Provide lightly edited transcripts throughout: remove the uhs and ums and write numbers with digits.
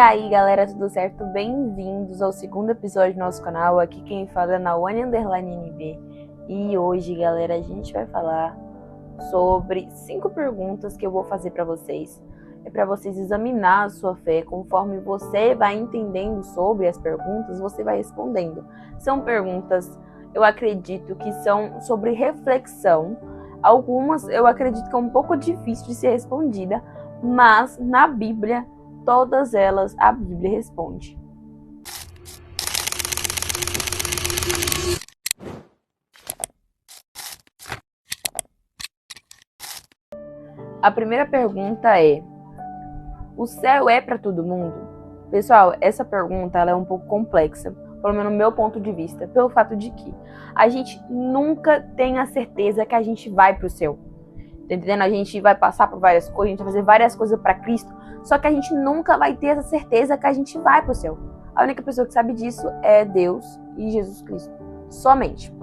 aí, galera, tudo certo? Bem-vindos ao segundo episódio do nosso canal. Aqui quem fala é Nawane_NB. E hoje, galera, a gente vai falar sobre 5 perguntas que eu vou fazer para vocês. É para vocês examinar a sua fé. Conforme você vai entendendo sobre as perguntas, você vai respondendo. São perguntas, eu acredito, que são sobre reflexão. Algumas eu acredito que é um pouco difícil de ser respondida, mas na Bíblia, todas elas, a Bíblia responde. A primeira pergunta é: o céu é para todo mundo? Pessoal, essa pergunta ela é um pouco complexa, pelo menos no meu ponto de vista, pelo fato de que a gente nunca tem a certeza que a gente vai para o céu. Tá entendendo? A gente vai passar por várias coisas, a gente vai fazer várias coisas para Cristo, só que a gente nunca vai ter essa certeza que a gente vai para o céu. A única pessoa que sabe disso é Deus e Jesus Cristo, somente.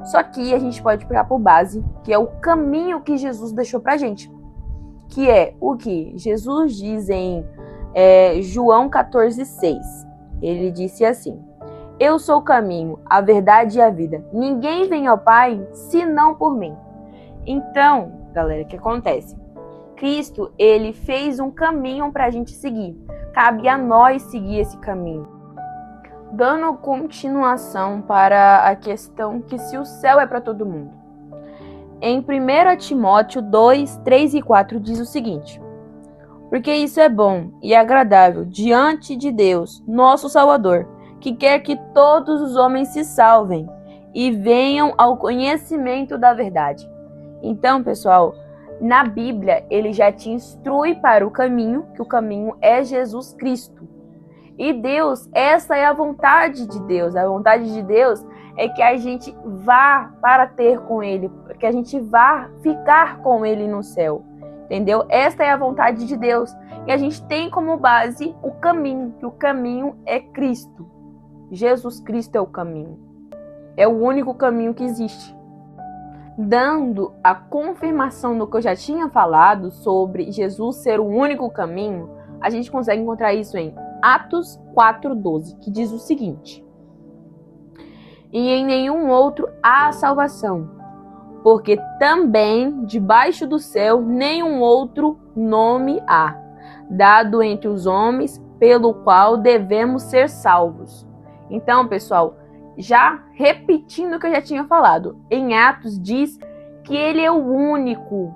Só que a gente pode pegar por base, que é o caminho que Jesus deixou pra gente, que é o que Jesus diz em João 14,6. Ele disse assim: eu sou o caminho, a verdade e a vida. Ninguém vem ao Pai senão por mim. Então, galera, o que acontece? Cristo, ele fez um caminho para a gente seguir. Cabe a nós seguir esse caminho. Dando continuação para a questão que se o céu é para todo mundo. Em 1 Timóteo 2, 3 e 4 diz o seguinte: porque isso é bom e agradável diante de Deus, nosso Salvador, que quer que todos os homens se salvem e venham ao conhecimento da verdade. Então, pessoal, na Bíblia, ele já te instrui para o caminho, que o caminho é Jesus Cristo. E Deus, essa é a vontade de Deus. A vontade de Deus é que a gente vá para ter com Ele, que a gente vá ficar com Ele no céu. Entendeu? Esta é a vontade de Deus. E a gente tem como base o caminho, que o caminho é Cristo. Jesus Cristo é o caminho. É o único caminho que existe. Dando a confirmação do que eu já tinha falado sobre Jesus ser o único caminho, a gente consegue encontrar isso em Atos 4:12, que diz o seguinte: e em nenhum outro há salvação, porque também debaixo do céu nenhum outro nome há, dado entre os homens, pelo qual devemos ser salvos. Então, pessoal, já repetindo o que eu já tinha falado, em Atos diz que ele é o único,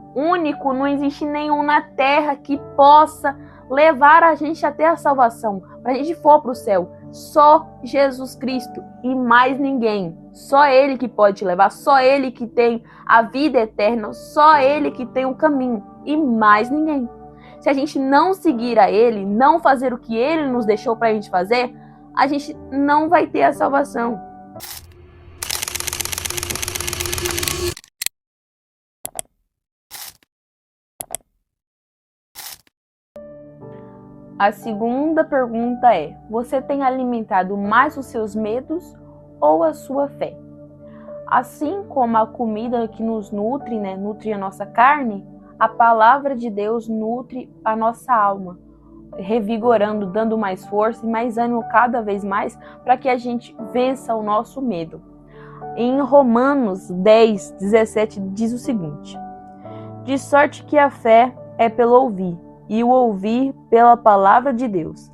não existe nenhum na terra que possa levar a gente até a salvação, para a gente for para o céu. Só Jesus Cristo e mais ninguém. Só Ele que pode te levar, só Ele que tem a vida eterna, só Ele que tem o caminho e mais ninguém. Se a gente não seguir a Ele, não fazer o que Ele nos deixou para a gente fazer, a gente não vai ter a salvação. A segunda pergunta é: você tem alimentado mais os seus medos ou a sua fé? Assim como a comida que nos nutre, nutre a nossa carne, a palavra de Deus nutre a nossa alma, revigorando, dando mais força e mais ânimo cada vez mais para que a gente vença o nosso medo. Em Romanos 10, 17 diz o seguinte: de sorte que a fé é pelo ouvir, e o ouvir pela palavra de Deus.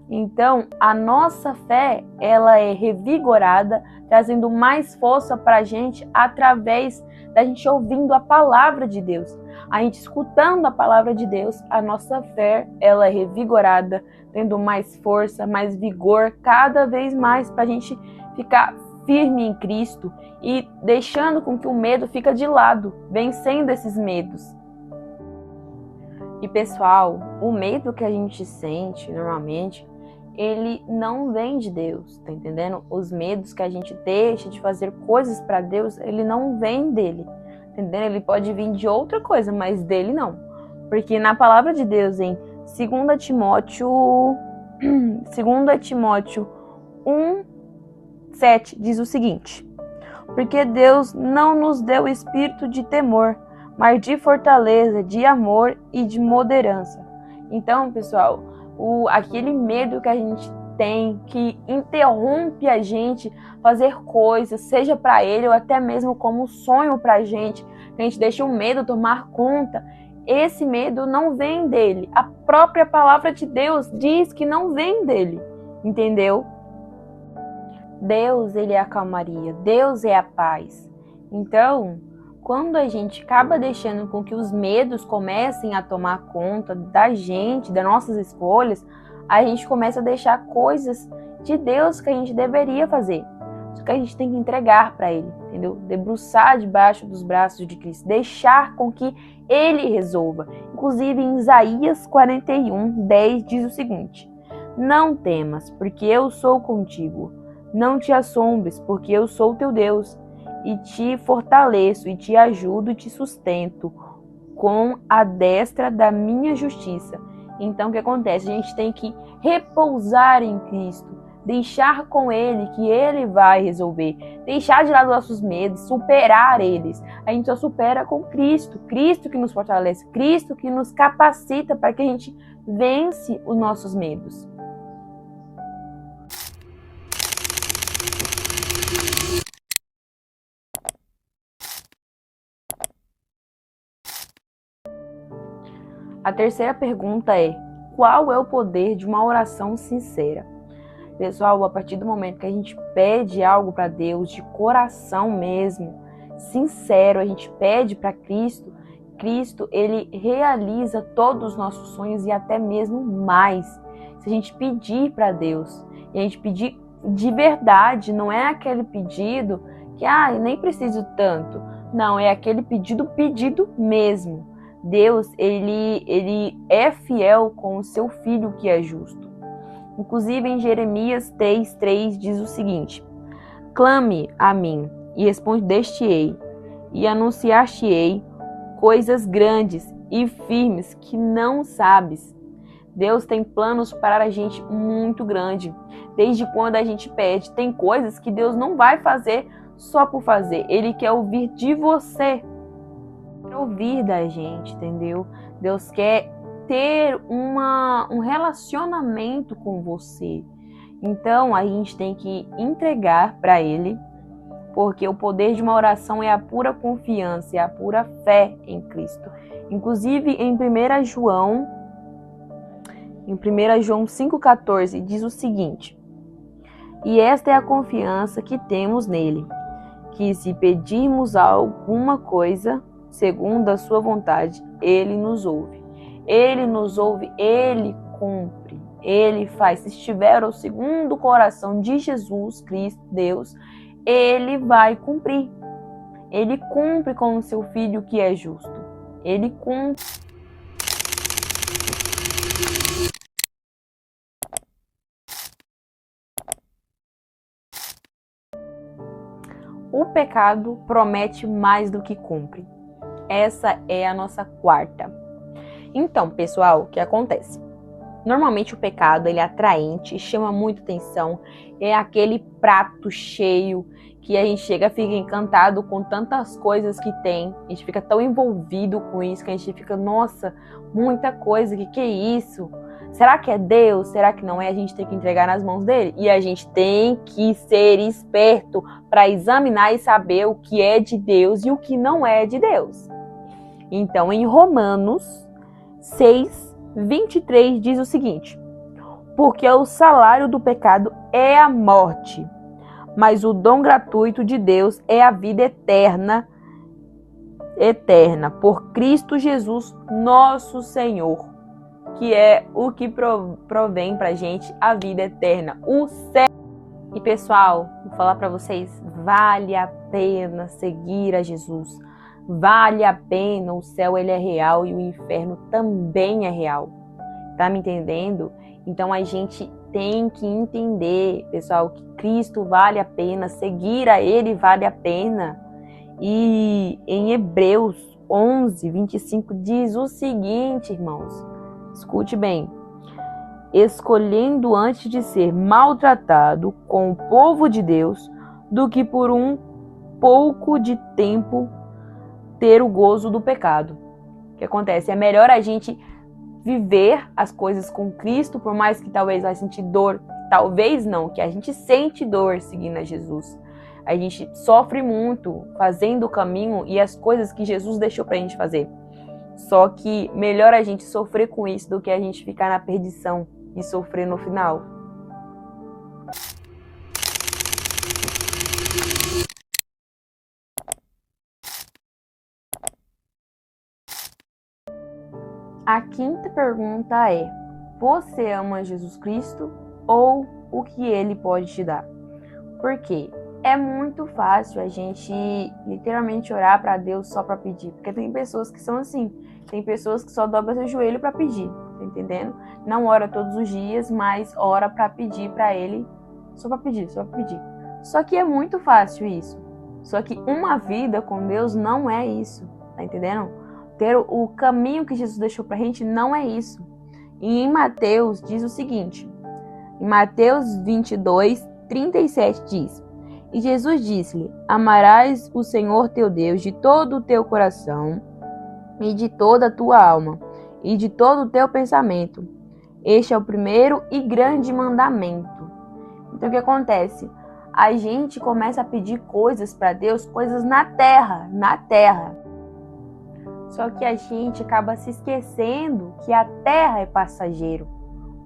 Então, a nossa fé, ela é revigorada, trazendo mais força para a gente através da gente ouvindo a palavra de Deus. A gente escutando a palavra de Deus, a nossa fé, ela é revigorada, tendo mais força, mais vigor, cada vez mais para a gente ficar firme em Cristo e deixando com que o medo fique de lado, vencendo esses medos. E pessoal, o medo que a gente sente normalmente, ele não vem de Deus, tá entendendo? Os medos que a gente deixa de fazer coisas para Deus, ele não vem dele, tá entendendo? Ele pode vir de outra coisa, mas dele não. Porque na palavra de Deus, em 2 Timóteo 1:7, diz o seguinte: porque Deus não nos deu espírito de temor, mas de fortaleza, de amor e de moderância. Então, pessoal, aquele medo que a gente tem, que interrompe a gente fazer coisas, seja para ele ou até mesmo como sonho para a gente deixa o medo tomar conta. Esse medo não vem dele. A própria palavra de Deus diz que não vem dele, entendeu? Deus, ele é a calmaria, Deus é a paz. Então, quando a gente acaba deixando com que os medos comecem a tomar conta da gente, das nossas escolhas, a gente começa a deixar coisas de Deus que a gente deveria fazer. Só que a gente tem que entregar para ele, entendeu? Debruçar debaixo dos braços de Cristo, deixar com que ele resolva. Inclusive em Isaías 41:10 diz o seguinte: não temas, porque eu sou contigo. Não te assombres, porque eu sou teu Deus, e te fortaleço, e te ajudo, e te sustento com a destra da minha justiça. Então, o que acontece? A gente tem que repousar em Cristo, deixar com Ele que Ele vai resolver, deixar de lado nossos medos, superar eles. A gente só supera com Cristo, Cristo que nos fortalece, Cristo que nos capacita para que a gente vence os nossos medos. A terceira pergunta é: qual é o poder de uma oração sincera? Pessoal, a partir do momento que a gente pede algo para Deus, de coração mesmo, sincero, a gente pede para Cristo, Cristo, ele realiza todos os nossos sonhos e até mesmo mais. Se a gente pedir para Deus, e a gente pedir de verdade, não é aquele pedido que, nem preciso tanto. Não, é aquele pedido mesmo. Deus, ele é fiel com o seu Filho que é justo. Inclusive em Jeremias 3:3 diz o seguinte: clame a mim e respondeste-ei e anunciar-te-ei coisas grandes e firmes que não sabes. Deus tem planos para a gente muito grande. Desde quando a gente pede, tem coisas que Deus não vai fazer só por fazer. Ele quer ouvir de você. Ouvir da gente, entendeu? Deus quer ter um relacionamento com você. Então a gente tem que entregar para Ele, porque o poder de uma oração é a pura confiança, é a pura fé em Cristo. Inclusive em 1 João 5,14 diz o seguinte: e esta é a confiança que temos nele, que se pedirmos alguma coisa segundo a sua vontade, ele nos ouve. Ele nos ouve, ele cumpre, ele faz. Se estiver ao segundo coração de Jesus Cristo, Deus, ele vai cumprir. Ele cumpre com o seu Filho que é justo. Ele cumpre. O pecado promete mais do que cumpre. Essa é a nossa quarta. Então, pessoal, o que acontece? Normalmente o pecado, ele é atraente, chama muita atenção, é aquele prato cheio que a gente chega, fica encantado com tantas coisas que tem, a gente fica tão envolvido com isso que a gente fica, nossa, muita coisa, que é isso? Será que é Deus? Será que não é? A gente tem que entregar nas mãos dele. E a gente tem que ser esperto para examinar e saber o que é de Deus e o que não é de Deus. Então, em Romanos 6:23 diz o seguinte: porque o salário do pecado é a morte, mas o dom gratuito de Deus é a vida eterna, por Cristo Jesus, nosso Senhor, que é o que provém pra gente a vida eterna, o céu. E pessoal, vou falar para vocês, vale a pena seguir a Jesus. Vale a pena, o céu ele é real e o inferno também é real. Tá me entendendo? Então a gente tem que entender, pessoal, que Cristo vale a pena, seguir a Ele vale a pena. E em Hebreus 11:25 diz o seguinte, irmãos, escute bem: escolhendo antes de ser maltratado com o povo de Deus, do que por um pouco de tempo ter o gozo do pecado. O que acontece? É melhor a gente viver as coisas com Cristo, por mais que talvez vai sentir dor, talvez não, que a gente sente dor seguindo a Jesus. A gente sofre muito fazendo o caminho e as coisas que Jesus deixou pra gente fazer. Só que melhor a gente sofrer com isso do que a gente ficar na perdição e sofrer no final. A quinta pergunta é: você ama Jesus Cristo ou o que ele pode te dar? Por quê? É muito fácil a gente literalmente orar para Deus só para pedir, porque tem pessoas que são assim, tem pessoas que só dobram seu joelho para pedir, tá entendendo? Não ora todos os dias, mas ora para pedir para ele, só para pedir, só para pedir. Só que é muito fácil isso. Só que uma vida com Deus não é isso, tá entendendo? Ter o caminho que Jesus deixou pra gente não é isso. E em Mateus diz o seguinte, em Mateus 22, 37 diz: E Jesus disse-lhe: Amarás o Senhor teu Deus de todo o teu coração, e de toda a tua alma, e de todo o teu pensamento. Este é o primeiro e grande mandamento. Então o que acontece? A gente começa a pedir coisas para Deus, coisas na terra. Só que a gente acaba se esquecendo que a terra é passageiro.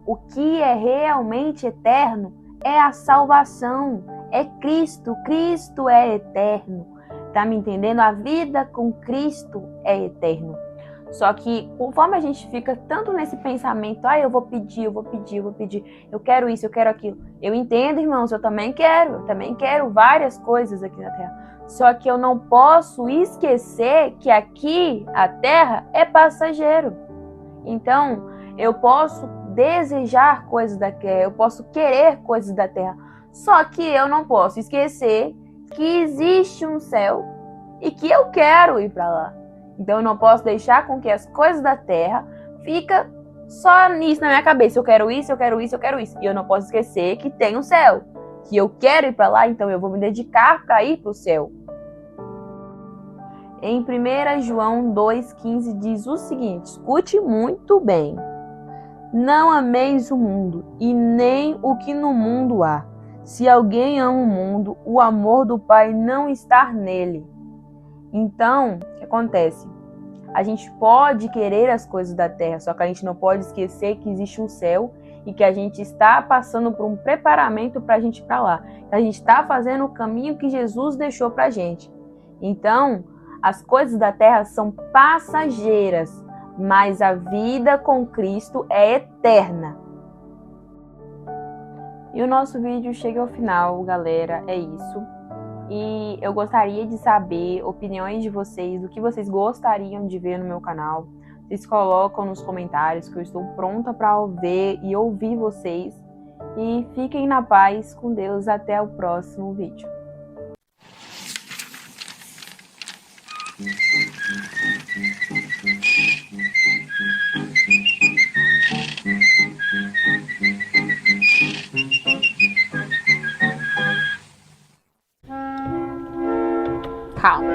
O que é realmente eterno é a salvação, é Cristo. Cristo é eterno. Tá me entendendo? A vida com Cristo é eterno. Só que conforme a gente fica tanto nesse pensamento, eu vou pedir, eu quero isso, eu quero aquilo. Eu entendo, irmãos, eu também quero várias coisas aqui na terra. Só que eu não posso esquecer que aqui a terra é passageiro. Então, eu posso desejar coisas da terra, eu posso querer coisas da terra. Só que eu não posso esquecer que existe um céu e que eu quero ir para lá. Então, eu não posso deixar com que as coisas da terra fiquem só nisso na minha cabeça. Eu quero isso. E eu não posso esquecer que tem um céu, que eu quero ir para lá, então eu vou me dedicar para ir para o céu. Em 1 João 2,15 diz o seguinte, escute muito bem. Não ameis o mundo e nem o que no mundo há. Se alguém ama o mundo, o amor do Pai não está nele. Então, o que acontece? A gente pode querer as coisas da terra, só que a gente não pode esquecer que existe um céu e que a gente está passando por um preparamento para a gente ir para lá. A gente está fazendo o caminho que Jesus deixou para a gente. Então, as coisas da terra são passageiras, mas a vida com Cristo é eterna. E o nosso vídeo chega ao final, galera, é isso. E eu gostaria de saber opiniões de vocês, do que vocês gostariam de ver no meu canal. Vocês colocam nos comentários que eu estou pronta para ver e ouvir vocês. E fiquem na paz com Deus até o próximo vídeo. Calma.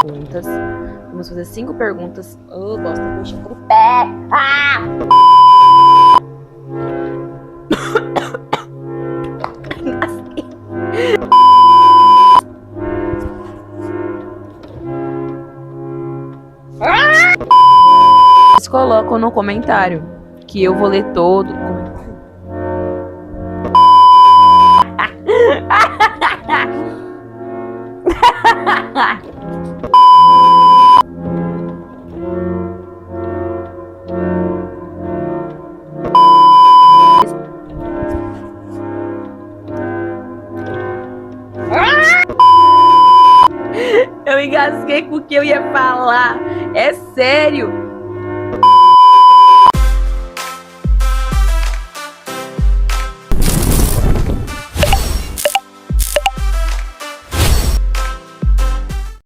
Perguntas. Vamos fazer 5 perguntas. Oh, gosto de mexer com o pé. Vocês colocam no comentário que eu vou ler todo o comentário. Eu engasguei com o que eu ia falar. É sério.